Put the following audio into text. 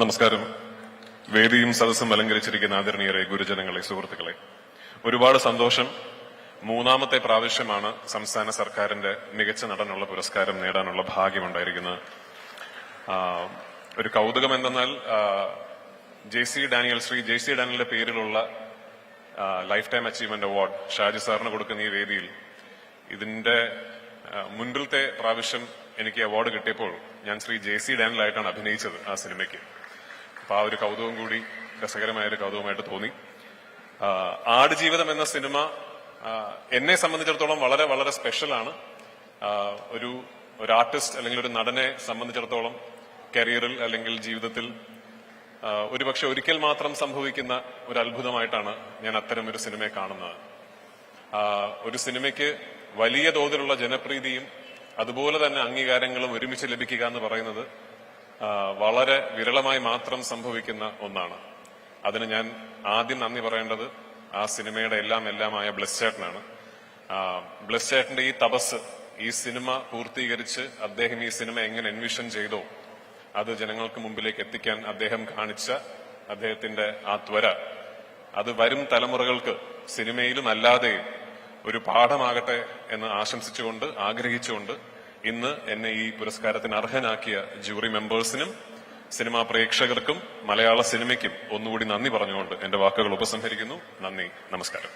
നമസ്കാരം. വേദിയും സദസ്സും അലങ്കരിച്ചിരിക്കുന്ന ആദരണീയരെ, ഗുരുജനങ്ങളെ, സുഹൃത്തുക്കളെ, ഒരുപാട് സന്തോഷം. മൂന്നാമത്തെ പ്രാവശ്യമാണ് സംസ്ഥാന സർക്കാരിന്റെ മികച്ച നടനുള്ള പുരസ്കാരം നേടാനുള്ള ഭാഗ്യമുണ്ടായിരിക്കുന്നത്. ഒരു കൗതുകം എന്തെന്നാൽ ശ്രീ ജെ സി ഡാനിയലിന്റെ പേരിലുള്ള life time achievement award Shaji സാറിന് കൊടുക്കുന്ന ഈ വേദിയിൽ ഇതിന്റെ മുൻപിലത്തെ പ്രാവശ്യം എനിക്ക് അവാർഡ് കിട്ടിയപ്പോൾ ഞാൻ ശ്രീ ജെ സി ഡാനിയലായിട്ടാണ് അഭിനയിച്ചത് ആ സിനിമയ്ക്ക്. അപ്പൊ ആ ഒരു കൗതുകം കൂടി രസകരമായൊരു കൗതുകമായിട്ട് തോന്നി. ആടുജീവിതം എന്ന സിനിമ എന്നെ സംബന്ധിച്ചിടത്തോളം വളരെ വളരെ സ്പെഷ്യലാണ്. ഒരു ആർട്ടിസ്റ്റ് അല്ലെങ്കിൽ ഒരു നടനെ സംബന്ധിച്ചിടത്തോളം കരിയറിൽ അല്ലെങ്കിൽ ജീവിതത്തിൽ ഒരുപക്ഷെ ഒരിക്കൽ മാത്രം സംഭവിക്കുന്ന ഒരു അത്ഭുതമായിട്ടാണ് ഞാൻ അത്തരം ഒരു സിനിമയെ കാണുന്നത്. ഒരു സിനിമയ്ക്ക് വലിയ തോതിലുള്ള ജനപ്രീതിയും അതുപോലെ തന്നെ അംഗീകാരങ്ങളും ഒരുമിച്ച് ലഭിക്കുക എന്ന് പറയുന്നത് വളരെ വിരളമായി മാത്രം സംഭവിക്കുന്ന ഒന്നാണ്. അതിന് ഞാൻ ആദ്യം നന്ദി പറയേണ്ടത് ആ സിനിമയുടെ എല്ലാമായ ബ്ലെസ് ചേട്ടനാണ്. ബ്ലെസ് ചേട്ടന്റെ ഈ തപസ്, ഈ സിനിമ പൂർത്തീകരിച്ച് അദ്ദേഹം ഈ സിനിമ എങ്ങനെ എൻവിഷൻ ചെയ്തോ അത് ജനങ്ങൾക്ക് മുമ്പിലേക്ക് എത്തിക്കാൻ അദ്ദേഹം കാണിച്ച അദ്ദേഹത്തിന്റെ ആ ത്വര, അത് വരും തലമുറകൾക്ക് സിനിമയിലും അല്ലാതെയും ഒരു പാഠമാകട്ടെ എന്ന് ആശംസിച്ചുകൊണ്ട്, ആഗ്രഹിച്ചുകൊണ്ട് ഇന്ന് എന്നെ ഈ പുരസ്കാരത്തിന് അർഹനാക്കിയ ജൂറി മെമ്പേഴ്സിനും സിനിമാ പ്രേക്ഷകർക്കും മലയാള സിനിമയ്ക്കും ഒന്നുകൂടി നന്ദി പറഞ്ഞുകൊണ്ട് എന്റെ വാക്കുകൾ ഉപസംഹരിക്കുന്നു. നന്ദി, നമസ്കാരം.